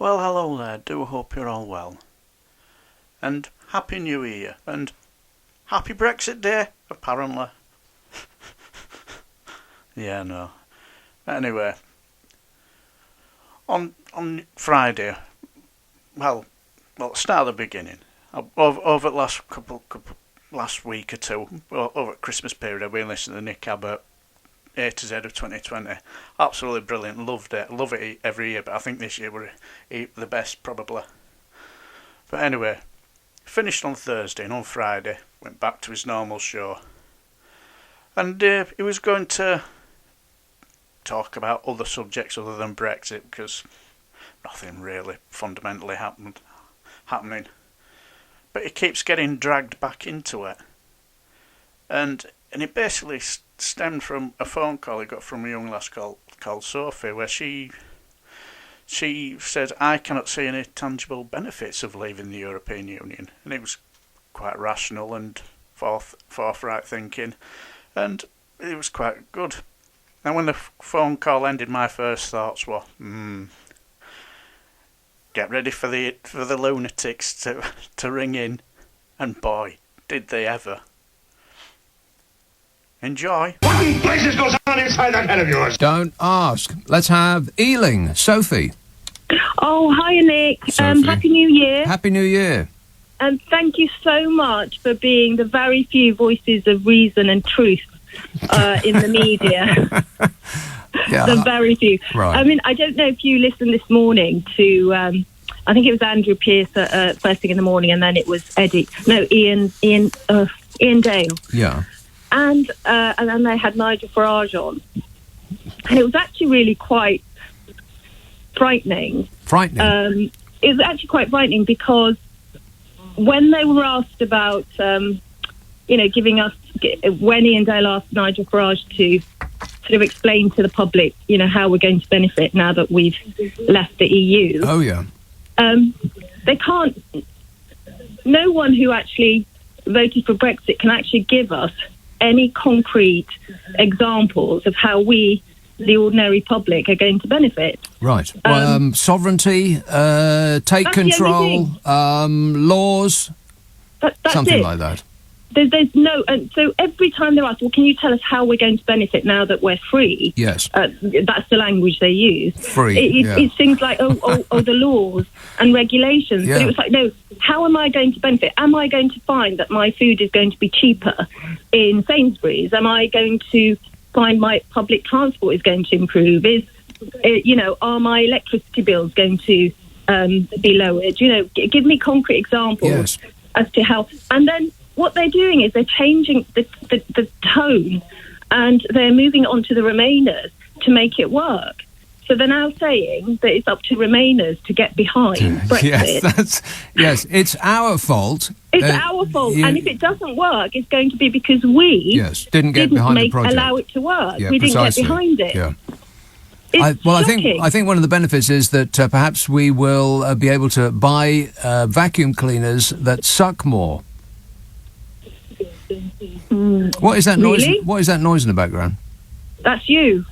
Well, hello there, do hope you're all well. And Happy New Year, and Happy Brexit Day, apparently. Yeah, no. Anyway, on Friday, well, start at the beginning. Over the last week or two, over at Christmas period, I've been listening to Nick Abbot, A to Z of 2020. Absolutely brilliant, loved it. Love it every year, but I think this year were the best probably. But anyway, finished on Thursday, and on Friday went back to his normal show. And he was going to talk about other subjects other than Brexit, because nothing really fundamentally happening. But he keeps getting dragged back into it. And it basically stemmed from a phone call he got from a young lass called Sophie, where she said, I cannot see any tangible benefits of leaving the European Union. And it was quite rational and forthright thinking, and it was quite good. And when the phone call ended, my first thoughts were, get ready for the lunatics to ring in, and boy, did they ever. Enjoy. What in places goes on inside that head of yours? Don't ask. Let's have Ealing. Sophie. Oh, hi, Nick. Happy New Year. Happy New Year. And thank you so much for being the very few voices of reason and truth in the media. Yeah. The very few. Right. I mean, I don't know if you listened this morning to, I think it was Andrew Pearce first thing in the morning, and then it was Ian Dale. Yeah. And then they had Nigel Farage on. And it was actually really quite frightening. Frightening? It was actually quite frightening because when they were asked about, giving us, when Ian Dale asked Nigel Farage to sort of explain to the public, how we're going to benefit now that we've left the EU. Oh, yeah. They can't, no one who actually voted for Brexit can actually give us any concrete examples of how we, the ordinary public, are going to benefit. Right. Sovereignty, take control, laws, that's something it. like that. There's no... And so every time they're asked, well, can you tell us how we're going to benefit now that we're free? Yes. That's the language they use. Free, It's things like, the laws and regulations. Yeah. But it was like, no, how am I going to benefit? Am I going to find that my food is going to be cheaper in Sainsbury's? Am I going to find my public transport is going to improve? Are my electricity bills going to be lowered? Give me concrete examples as to how... And then what they're doing is they're changing the tone, and they're moving it on to the Remainers to make it work. So they're now saying that it's up to Remainers to get behind Brexit. Yes, it's our fault. It's our fault, and if it doesn't work, it's going to be because we didn't behind the project. Allow it to work. Yeah, we precisely. didn't get behind it. Yeah. Shocking. I think one of the benefits is that perhaps we will be able to buy vacuum cleaners that suck more. What is that noise? Really? What is that noise in the background? That's you.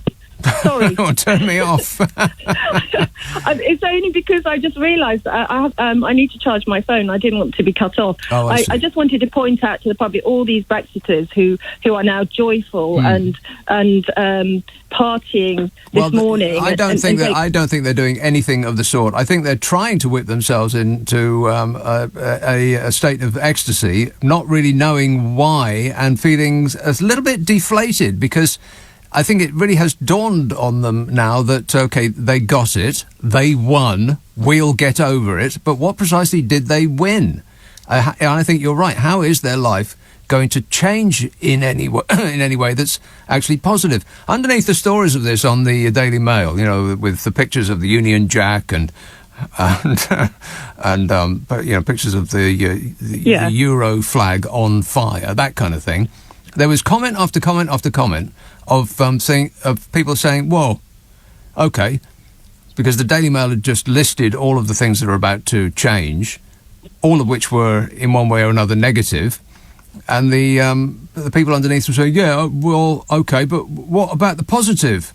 Sorry. Turn me off. It's only because I just realised I need to charge my phone. I didn't want to be cut off. Oh, I just wanted to point out to the public all these Brexiters who are now joyful and partying this morning. I don't think they're doing anything of the sort. I think they're trying to whip themselves into a state of ecstasy, not really knowing why, and feeling a little bit deflated because I think it really has dawned on them now that, OK, they got it, they won, we'll get over it, but what precisely did they win? I think you're right. How is their life going to change in any way that's actually positive? Underneath the stories of this on the Daily Mail, with the pictures of the Union Jack and pictures of the Euro flag on fire, that kind of thing, there was comment after comment after comment of people saying, "Whoa, okay," because the Daily Mail had just listed all of the things that are about to change, all of which were in one way or another negative, and the people underneath were saying, "Yeah, well, okay, but what about the positive?"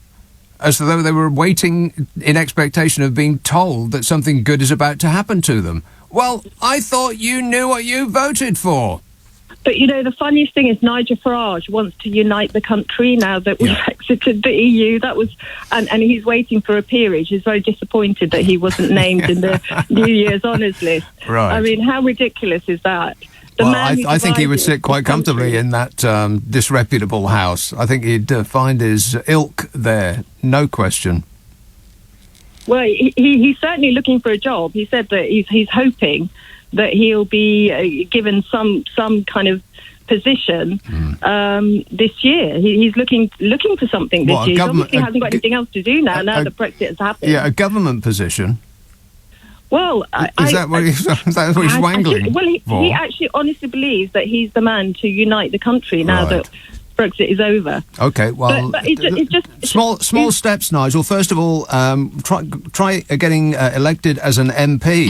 as though they were waiting in expectation of being told that something good is about to happen to them. Well, I thought you knew what you voted for. But, the funniest thing is Nigel Farage wants to unite the country now that we've exited the EU. That was, and he's waiting for a peerage. He's very disappointed that he wasn't named in the New Year's honours list. Right. I mean, how ridiculous is that? I think he would sit quite comfortably in that disreputable house. I think he'd find his ilk there, no question. Well, he's certainly looking for a job. He said that he's hoping that he'll be given some kind of position this year. He's looking for something this year. He obviously hasn't got anything else to do now that Brexit has happened. Yeah, a government position. Well, is that what he's wangling for? Well, for? He actually honestly believes that he's the man to unite the country now that Brexit is over. Okay, well, but it's just small steps, Nigel. First of all, try getting elected as an MP.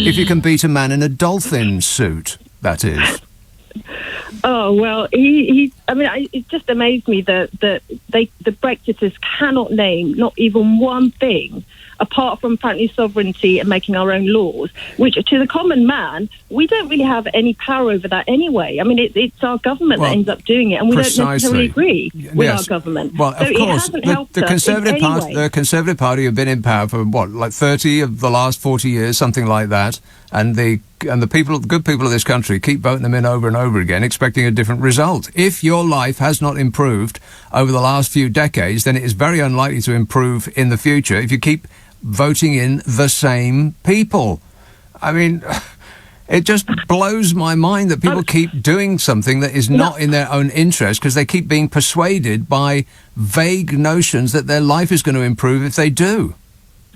If you can beat a man in a dolphin suit, that is. Oh well, it just amazed me that the Brexiters cannot name not even one thing apart from apparently sovereignty and making our own laws, which to the common man, we don't really have any power over that anyway. I mean, it's our government that ends up doing it, and we don't necessarily agree with our government. Well, so of course, the Conservative Party have been in power for, 30 of the last 40 years, something like that, and the good people of this country keep voting them in over and over again, expecting a different result. If your life has not improved over the last few decades, then it is very unlikely to improve in the future if you keep voting in the same people. I mean, it just blows my mind that people keep doing something that is not in their own interest because they keep being persuaded by vague notions that their life is going to improve if they do.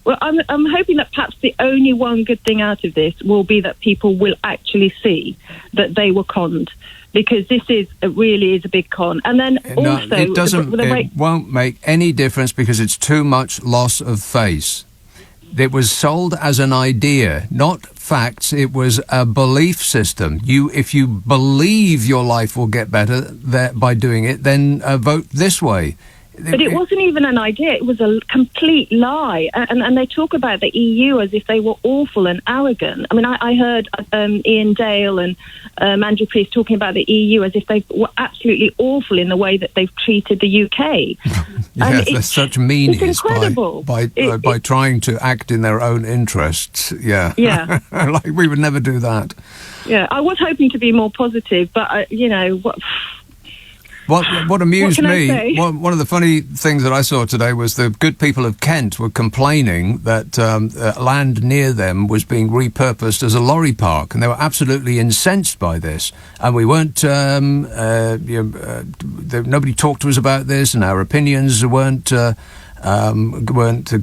Well, I'm hoping that perhaps the only one good thing out of this will be that people will actually see that they were conned, because this really is a big con. And then also, it won't make any difference because it's too much loss of face. It was sold as an idea, not facts. It was a belief system. If you believe your life will get better by doing it, then vote this way. But it wasn't even an idea. It was a complete lie. And they talk about the EU as if they were awful and arrogant. I mean, I heard Ian Dale and Andrew Priest talking about the EU as if they were absolutely awful in the way that they've treated the UK. Yeah, there's such meanness by trying to act in their own interests. Yeah. Yeah. Like we would never do that. Yeah, I was hoping to be more positive, but, What amused me, one of the funny things that I saw today was the good people of Kent were complaining that land near them was being repurposed as a lorry park, and they were absolutely incensed by this. And we weren't, nobody talked to us about this, and our opinions weren't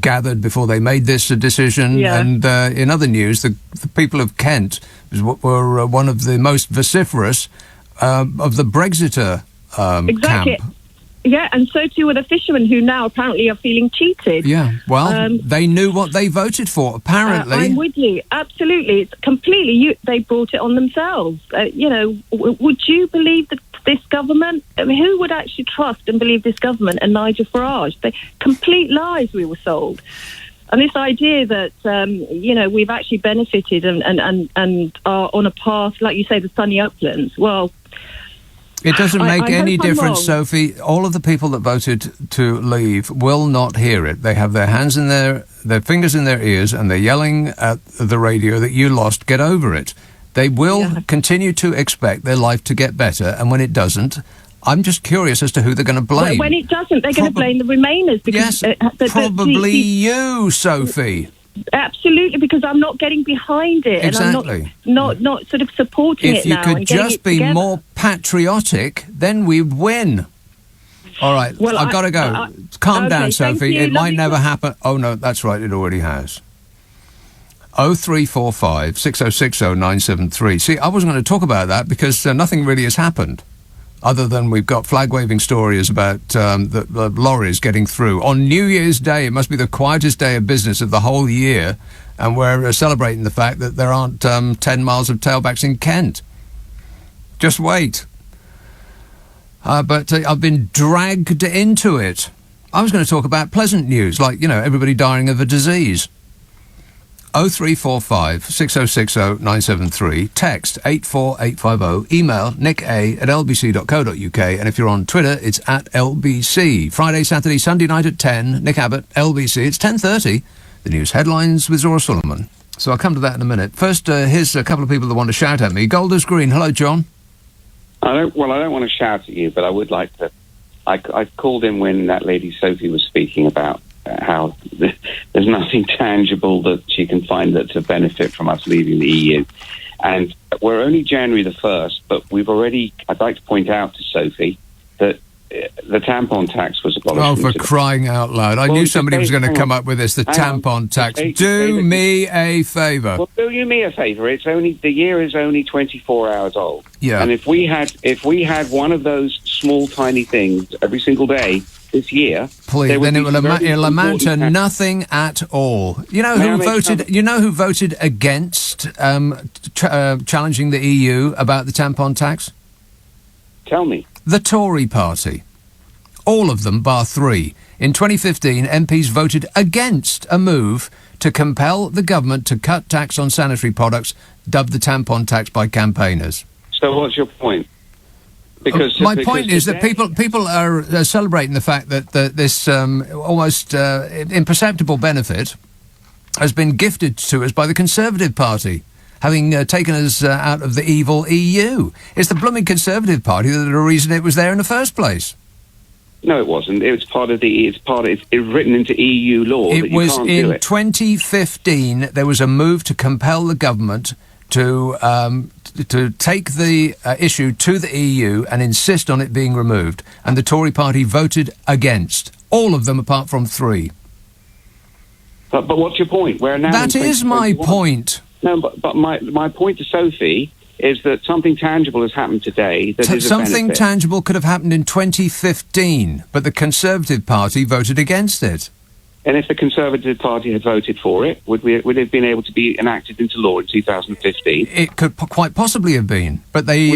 gathered before they made this decision. Yeah. And in other news, the people of Kent were one of the most vociferous of the Brexiter exactly. camp. Yeah, and so too were the fishermen, who now apparently are feeling cheated. Yeah, well, they knew what they voted for, apparently. I'm with you, absolutely. It's completely, they brought it on themselves. Would you believe that this government, I mean, who would actually trust and believe this government and Nigel Farage? They complete lies we were sold. And this idea that, we've actually benefited and are on a path, like you say, the sunny uplands, well, it doesn't make any difference, Sophie. All of the people that voted to leave will not hear it. They have their hands in their fingers in their ears, and they're yelling at the radio that you lost, get over it. They will continue to expect their life to get better, and when it doesn't, I'm just curious as to who they're going to blame. When it doesn't, they're going to blame the Remainers. Because, probably you, Sophie. Absolutely, because I'm not getting behind it, exactly. And I'm not sort of supporting it now. If you could just be more patriotic, then we'd win. All right, well, I've got to go. Calm down, Sophie. It might never happen. Oh, no, that's right, it already has. 0345 6060 973. See, I wasn't going to talk about that because nothing really has happened, other than we've got flag-waving stories about the lorries getting through. On New Year's Day, it must be the quietest day of business of the whole year, and we're celebrating the fact that there aren't 10 miles of tailbacks in Kent. Just wait. but I've been dragged into it. I was going to talk about pleasant news, like, everybody dying of a disease. 0345 6060 973, text 84850, email nick@lbc.co.uk, and if you're on Twitter, it's @LBC. Friday, Saturday, Sunday night at 10, Nick Abbot, LBC. It's 10:30, the news headlines with Zora Sullivan. So I'll come to that in a minute. First, here's a couple of people that want to shout at me. Golders Green, hello, John. I don't want to shout at you, but I would like to. I called in when that lady Sophie was speaking about how there's nothing tangible that she can find that's a benefit from us leaving the EU. And we're only January the 1st, but I'd like to point out to Sophie that the tampon tax was abolished. Oh, for crying out loud. I knew somebody was going to come up with this, the tampon tax. Do me a favour. Well, do you me a favour. The year is only 24 hours old. Yeah. And if we had one of those small, tiny things every single day this year, please, then it'll amount to nothing at all. You know who voted against challenging the EU about the tampon tax? Tell me. The Tory party. All of them, bar 3. In 2015, MPs voted against a move to compel the government to cut tax on sanitary products, dubbed the tampon tax by campaigners. So what's your point? My point is that people are celebrating the fact that this almost imperceptible benefit has been gifted to us by the Conservative Party, having taken us out of the evil EU. It's the blooming Conservative Party that the reason it was there in the first place. No, it wasn't. It was it's written into EU law. It was in 2015. There was a move to compel the government to take the issue to the EU and insist on it being removed, and the Tory party voted against. All of them apart from 3. But what's your point? That is my point. No, but my point to Sophie is that something tangible has happened today that is a something benefit. Tangible could have happened in 2015, but the Conservative Party voted against it. And if the Conservative Party had voted for it, would it have been able to be enacted into law in 2015? It could quite possibly have been, but they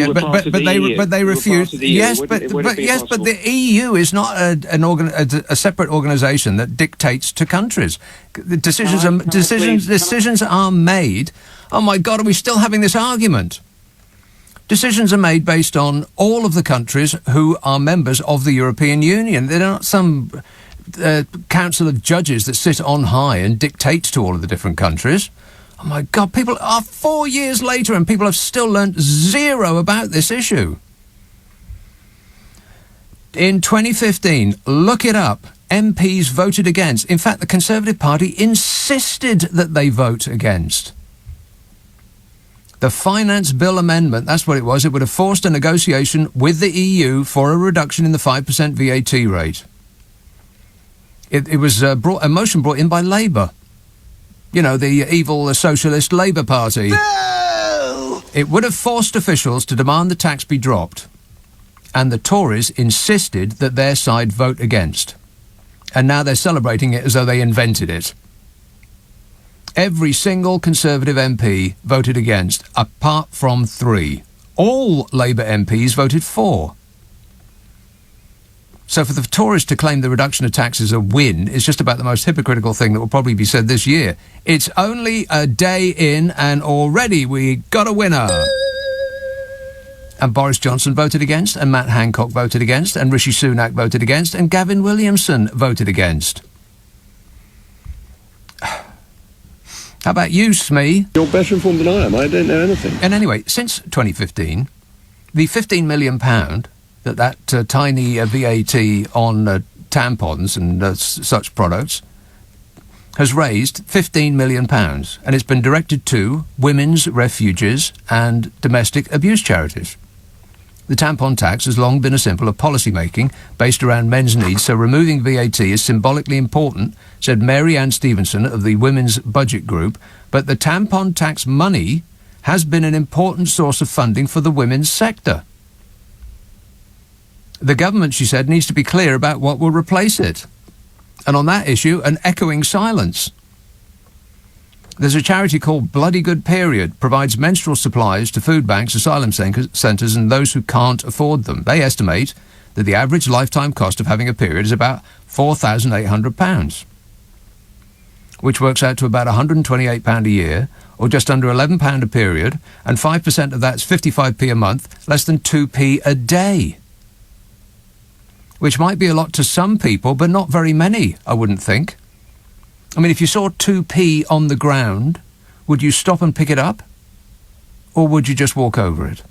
refused. Yes, but the EU is not a separate organisation that dictates to countries. The decisions are made. Oh my God, are we still having this argument? Decisions are made based on all of the countries who are members of the European Union. They're not some council of judges that sit on high and dictate to all of the different countries. Oh my God, people are 4 years later and people have still learnt zero about this issue. In 2015, look it up, MPs voted against. In fact, the Conservative Party insisted that they vote against. The Finance Bill Amendment, that's what it was. It would have forced a negotiation with the EU for a reduction in the 5% VAT rate. It was a motion brought in by Labour. You know, the evil socialist Labour Party. No! It would have forced officials to demand the tax be dropped. And the Tories insisted that their side vote against. And now they're celebrating it as though they invented it. Every single Conservative MP voted against, apart from 3. All Labour MPs voted for. So for the Tories to claim the reduction of tax as a win is just about the most hypocritical thing that will probably be said this year. It's only a day in and already we got a winner. And Boris Johnson voted against, and Matt Hancock voted against, and Rishi Sunak voted against, and Gavin Williamson voted against. How about you, Smee? You're better informed than I am. I don't know anything. And anyway, since 2015, the £15 million that tiny VAT on tampons and such products has raised £15 million, and it's been directed to women's refuges and domestic abuse charities. The tampon tax has long been a symbol of policy making based around men's needs, so removing VAT is symbolically important, said Mary Ann Stevenson of the Women's Budget Group, but the tampon tax money has been an important source of funding for the women's sector. The government, she said, needs to be clear about what will replace it. And on that issue, an echoing silence. There's a charity called Bloody Good Period, provides menstrual supplies to food banks, asylum centres and those who can't afford them. They estimate that the average lifetime cost of having a period is about £4,800, which works out to about £128 a year, or just under £11 a period, and 5% of that's 55p a month, less than 2p a day. Which might be a lot to some people, but not very many, I wouldn't think. I mean, if you saw 2p on the ground, would you stop and pick it up? Or would you just walk over it?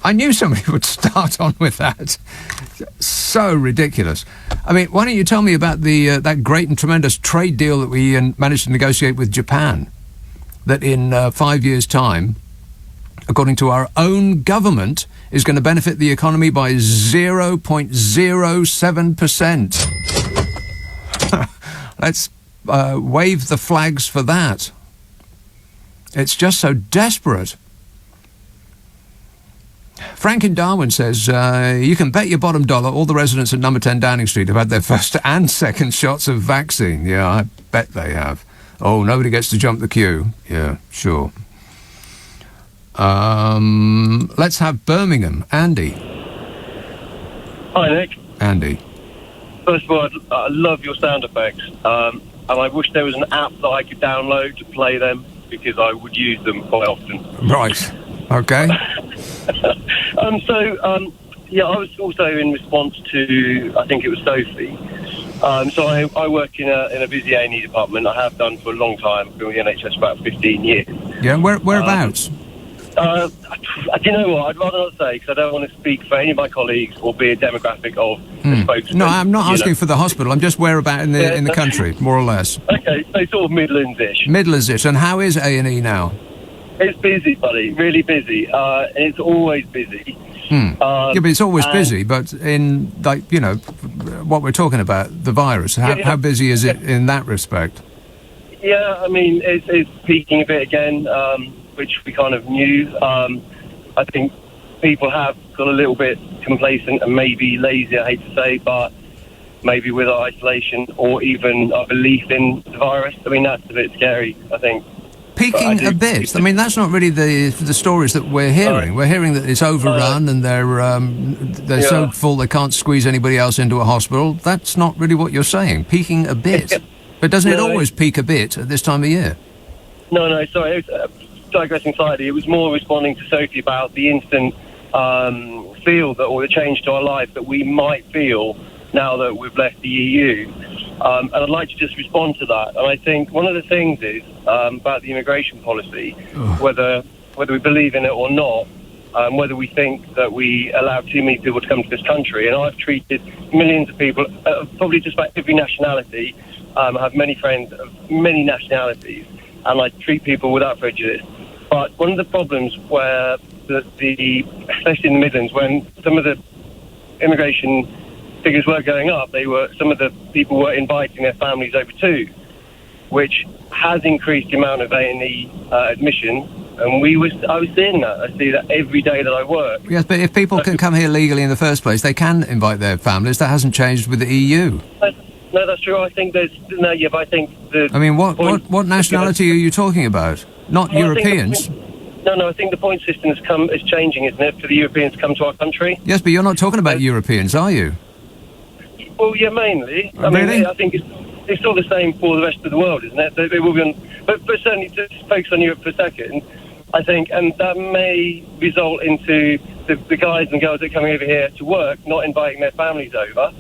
I knew somebody would start on with that. So ridiculous. I mean, why don't you tell me about that great and tremendous trade deal that we managed to negotiate with Japan, that in 5 years' time, according to our own government, is going to benefit the economy by 0.07%. Let's wave the flags for that. It's just so desperate. Frank in Darwin says, you can bet your bottom dollar all the residents at number 10 Downing Street have had their first and second shots of vaccine. Yeah, I bet they have. Oh, nobody gets to jump the queue. Yeah, sure. Let's have Birmingham. Andy. Hi, Nick. Andy. First of all, I love your sound effects, and I wish there was an app that I could download to play them, because I would use them quite often. Right. Okay. Yeah, I was also in response to, I think it was Sophie. So I work in a busy A&E department. I have done for a long time, been with the NHS for about 15 years. Yeah, whereabouts? Do you know what? I'd rather not say, because I don't want to speak for any of my colleagues or be a demographic of the spokesman. No, I'm not asking for the hospital. I'm just whereabout in the country, more or less. Okay, so sort of Midlands-ish. Midlands-ish. And how is A&E now? It's busy, buddy. Really busy. It's always busy. Yeah, but it's always busy. But in, like, you know, what we're talking about, the virus, how busy is it in that respect? Yeah, I mean, it's peaking a bit again, which we kind of knew. I think people have got a little bit complacent and maybe lazy, I hate to say, but maybe with our isolation or even our belief in the virus. I mean, that's a bit scary, I think. Peaking a bit. I mean, that's not really the stories that we're hearing. We're hearing that it's overrun and they're so full they can't squeeze anybody else into a hospital. That's not really what you're saying. Peaking a bit. But doesn't it always peak a bit at this time of year? No, sorry. It was, digressing slightly, it was more responding to Sophie about the instant feel that, or the change to our life that we might feel now that we've left the EU. And I'd like to just respond to that. And I think one of the things is about the immigration policy, whether we believe in it or not, whether we think that we allow too many people to come to this country. And I've treated millions of people, probably just about every nationality. I have many friends of many nationalities, and I treat people without prejudice. But one of the problems where especially in the Midlands, when some of the immigration figures were going up, some of the people were inviting their families over too, which has increased the amount of A&E admission. And I was seeing that. I see that every day that I work. Yes, but if people can come here legally in the first place, they can invite their families. That hasn't changed with the EU. No, that's true. I think there's no. Yeah, but I think the. I mean, what nationality are you talking about? Not Europeans. No, I think the point system is changing, isn't it, for the Europeans to come to our country? Yes, but you're not talking about Europeans, are you? Well, yeah, mainly. I mean, I think it's all the same for the rest of the world, isn't it? They will be on, but certainly to focus on Europe for a second, I think, and that may result into the guys and girls that are coming over here to work not inviting their families over,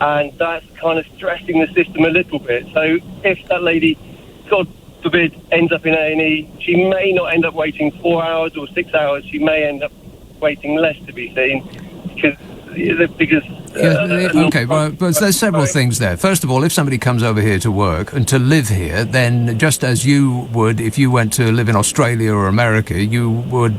and that's kind of stressing the system a little bit. So if that lady, God forbid, ends up in A&E, she may not end up waiting 4 hours or 6 hours. She may end up waiting less to be seen because. Okay, well, but there's several things there. First of all, if somebody comes over here to work and to live here, then just as you would if you went to live in Australia or America, you would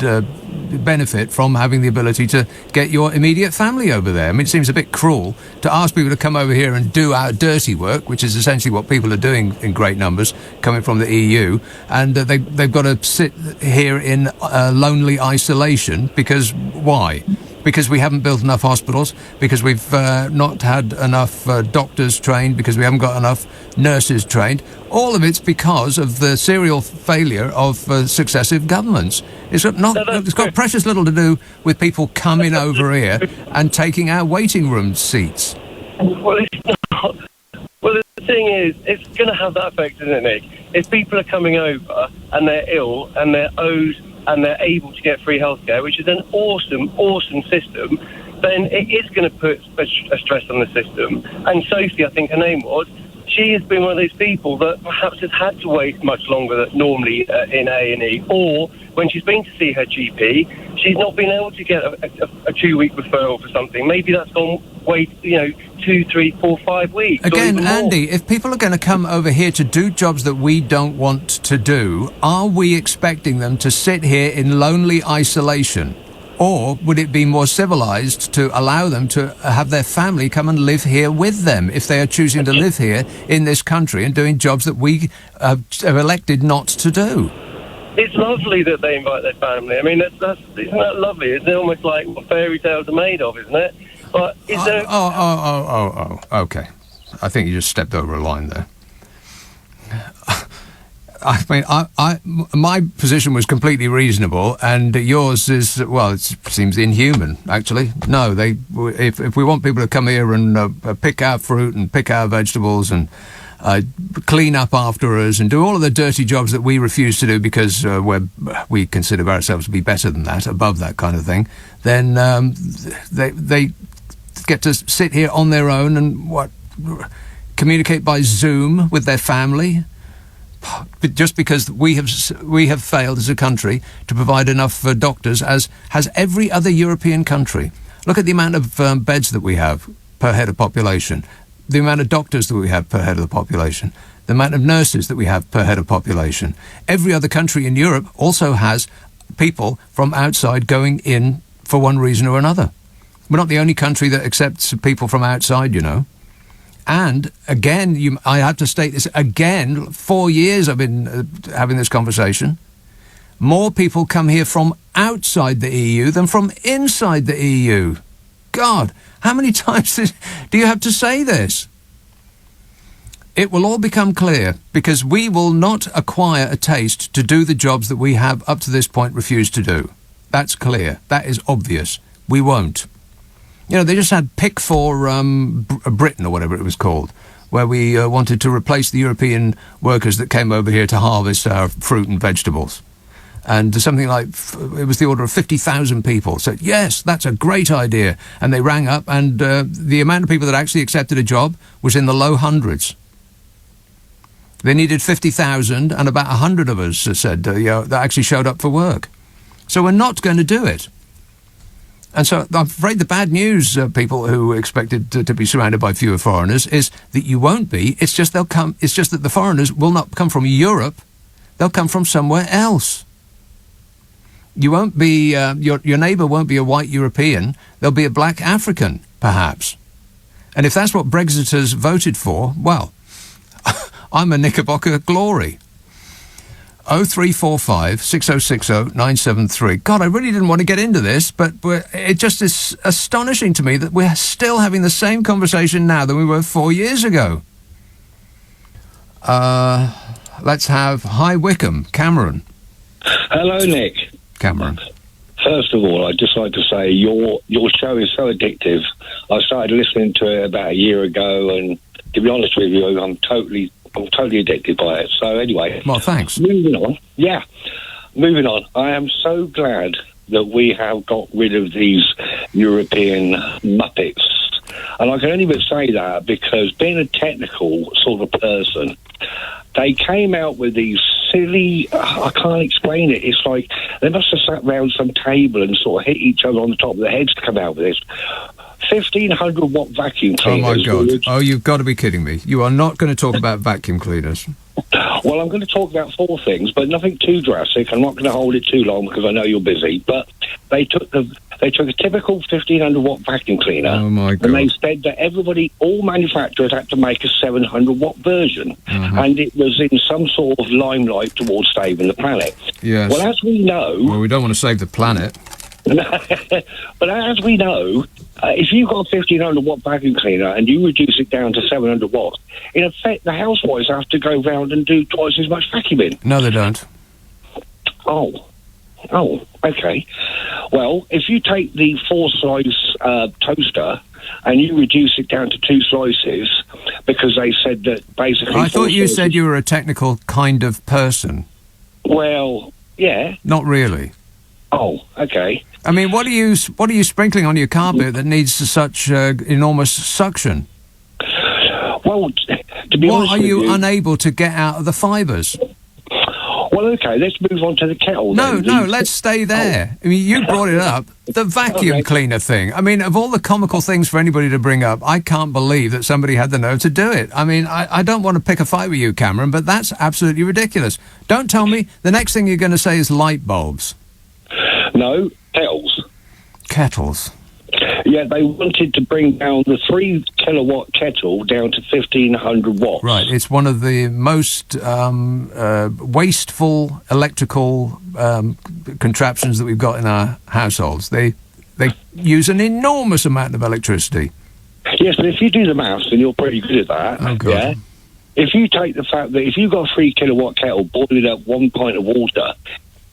benefit from having the ability to get your immediate family over there. I mean, it seems a bit cruel to ask people to come over here and do our dirty work, which is essentially what people are doing in great numbers coming from the EU, and they've got to sit here in lonely isolation because why? because we haven't built enough hospitals, because we've not had enough doctors trained, because we haven't got enough nurses trained. All of it's because of the serial failure of successive governments. It's got precious little to do with people coming over here and taking our waiting room seats. Well, it's not. Well, the thing is, it's going to have that effect, isn't it, Nick? If people are coming over and they're ill and they're owed and they're able to get free healthcare, which is an awesome, awesome system, then it is going to put a stress on the system. And Sophie, I think her name was, she has been one of those people that perhaps has had to wait much longer than normally in A&E, or when she's been to see her GP, she's not been able to get a 2-week referral for something. Maybe that's gone wait, 2, 3, 4, 5 weeks. Again, Andy, if people are going to come over here to do jobs that we don't want to do, are we expecting them to sit here in lonely isolation? Or would it be more civilised to allow them to have their family come and live here with them if they are choosing to live here in this country and doing jobs that we have elected not to do? It's lovely that they invite their family. I mean, isn't that lovely? It's almost like what fairy tales are made of, isn't it? But is there... Okay. I think you just stepped over a line there. I mean, my position was completely reasonable, and yours is, well, it seems inhuman, actually. No, if we want people to come here and pick our fruit and pick our vegetables and clean up after us and do all of the dirty jobs that we refuse to do because we consider ourselves to be better than that, above that kind of thing, then they get to sit here on their own and communicate by Zoom with their family. Just because we have failed as a country to provide enough doctors, as has every other European country. Look at the amount of beds that we have per head of population, the amount of doctors that we have per head of the population, the amount of nurses that we have per head of population. Every other country in Europe also has people from outside going in for one reason or another. We're not the only country that accepts people from outside, And again, I have to state this again, 4 years I've been having this conversation. More people come here from outside the EU than from inside the EU. God, how many times do you have to say this? It will all become clear because we will not acquire a taste to do the jobs that we have up to this point refused to do. That's clear. That is obvious. We won't. They just had Pick for Britain, or whatever it was called, where we wanted to replace the European workers that came over here to harvest our fruit and vegetables. And something like, it was the order of 50,000 people said, yes, that's a great idea. And they rang up, and the amount of people that actually accepted a job was in the low hundreds. They needed 50,000, and about 100 of us said that actually showed up for work. So we're not going to do it. And so I'm afraid the bad news, people who expected to be surrounded by fewer foreigners, is that you won't be. It's just they'll come. It's just that the foreigners will not come from Europe. They'll come from somewhere else. You won't be, your neighbour won't be a white European. They'll be a black African, perhaps. And if that's what Brexiters voted for, well, I'm a Knickerbocker glory. 0345 6060 973. God, I really didn't want to get into this, but it just is astonishing to me that we're still having the same conversation now than we were 4 years ago. Let's have High Wycombe, Cameron. Hello, Nick. Cameron. First of all, I'd just like to say your show is so addictive. I started listening to it about a year ago, and to be honest with you, I'm totally addicted by it. So anyway. Well, thanks. Moving on. I am so glad that we have got rid of these European muppets. And I can only but say that because being a technical sort of person, they came out with these silly, I can't explain it. It's like they must have sat round some table and sort of hit each other on the top of their heads to come out with this. 1,500 watt vacuum cleaners. Oh, my God. Oh, you've got to be kidding me. You are not going to talk about vacuum cleaners. Well, I'm going to talk about 4 things, but nothing too drastic. I'm not going to hold it too long because I know you're busy. But they took a typical 1,500 watt vacuum cleaner. Oh, my God. And they said that all manufacturers had to make a 700 watt version. Mm-hmm. And it was in some sort of limelight towards saving the planet. Yes. Well, as we know... Well, we don't want to save the planet. But as we know, if you've got a 1500 watt vacuum cleaner and you reduce it down to 700 watts, in effect, the housewives have to go round and do twice as much vacuuming. No, they don't. Oh, okay. Well, if you take the 4-slice toaster and you reduce it down to 2 slices, because they said that basically... I thought you said you were a technical kind of person. Well, yeah. Not really. Oh, okay. I mean, what are you sprinkling on your carpet that needs such enormous suction? Well, to be honest What are you unable to get out of the fibres? Well, okay, let's move on to the kettle. No, let's stay there. I mean, you brought it up, the vacuum cleaner thing. I mean, of all the comical things for anybody to bring up, I can't believe that somebody had the nerve to do it. I mean, I don't want to pick a fight with you, Cameron, but that's absolutely ridiculous. Don't tell me the next thing you're going to say is light bulbs. No, kettles. Kettles. Yeah, they wanted to bring down the 3 kilowatt kettle down to 1500 watts. Right, it's one of the most wasteful electrical contraptions that we've got in our households. They use an enormous amount of electricity. Yes, but if you do the maths, and you're pretty good at that, oh, God. Yeah. If you take the fact that if you've got a 3 kilowatt kettle boiling up 1 pint of water,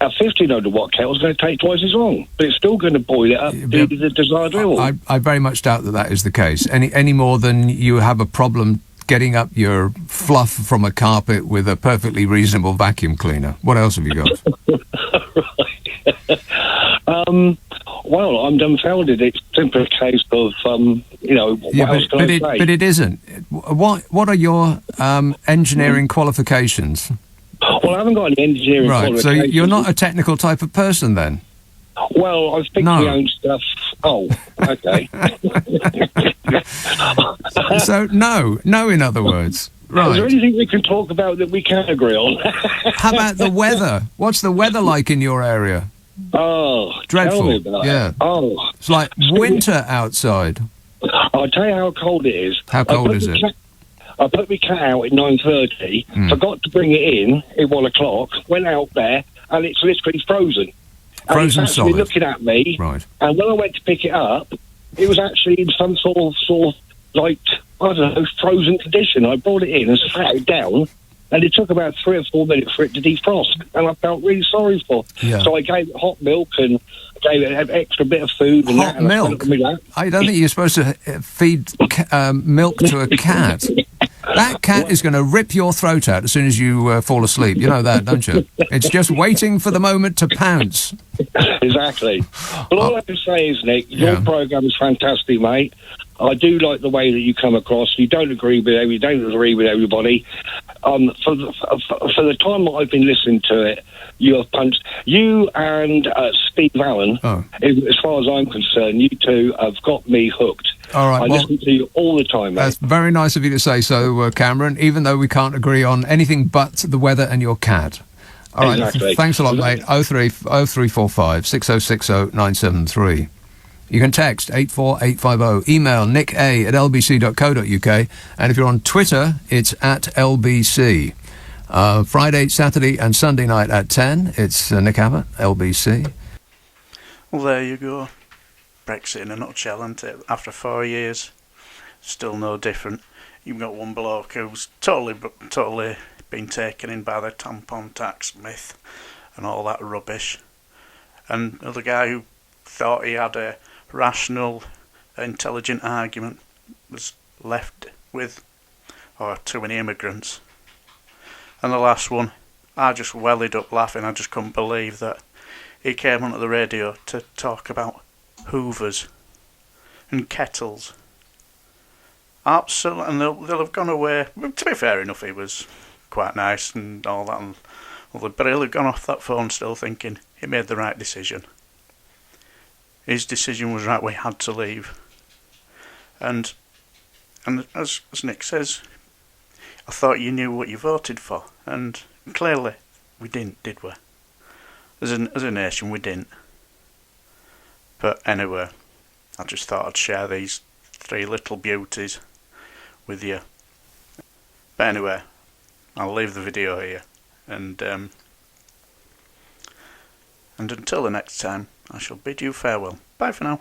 a 1500 watt kettle is going to take twice as long, but it's still going to boil it up to the desired level. I very much doubt that is the case. Any more than you have a problem getting up your fluff from a carpet with a perfectly reasonable vacuum cleaner. What else have you got? Right. Well, I'm dumbfounded. It's simply a case of, what else can I say? But it isn't. What are your engineering qualifications? Well, I haven't got any engineering qualifications. So you're not a technical type of person then? Well, I've picked my own stuff. Oh, okay. So, no, in other words. Right. Is there anything we can talk about that we can agree on? How about the weather? What's the weather like in your area? Oh, dreadful. Tell me about it. Oh. It's like winter outside. I'll tell you how cold it is. How cold is it? I put my cat out at 9:30, forgot to bring it in at 1 o'clock, went out there, and it's literally frozen. Frozen and it's actually solid. looking at me, right. And when I went to pick it up, it was actually in some sort of like, I don't know, frozen condition. I brought it in and sat it down, and it took about 3 or 4 minutes for it to defrost, and I felt really sorry for it. Yeah. So I gave it hot milk and gave it an extra bit of food. And Hot milk? I don't think you're supposed to feed milk to a cat. That cat is going to rip your throat out as soon as you fall asleep. You know that, don't you? It's just waiting for the moment to pounce. Exactly. But all I can say is, Nick, your programme is fantastic, mate. I do like the way that you come across. You don't agree with everybody. For the time that I've been listening to it, you have punched. You and Steve Allen, as far as I'm concerned, you two have got me hooked. All right, I listen to you all the time, mate. That's very nice of you to say so, Cameron, even though we can't agree on anything but the weather and your cat. All right, exactly. Thanks a lot, mate. 0345 6060 973. You can text 84850, email nick@lbc.co.uk, and if you're on Twitter, it's @LBC. Friday, Saturday and Sunday night at 10, it's Nick Abbot, LBC. Well, there you go. Brexit in a nutshell, isn't it? After 4 years, still no different. You've got one bloke who's totally been taken in by the tampon tax myth and all that rubbish, and another guy who thought he had a rational, intelligent argument was left with too many immigrants. And the last one, I just wellied up laughing. I just couldn't believe that he came onto the radio to talk about hoovers and kettles. Absolutely, and they'll have gone away. To be fair enough, he was quite nice and all that, but he'll have gone off that phone still thinking he made the right decision. His decision was right, we had to leave. And as Nick says, I thought you knew what you voted for, and clearly we didn't, did we? As a nation, we didn't. But anyway, I just thought I'd share these 3 little beauties with you. But anyway, I'll leave the video here, and until the next time, I shall bid you farewell. Bye for now.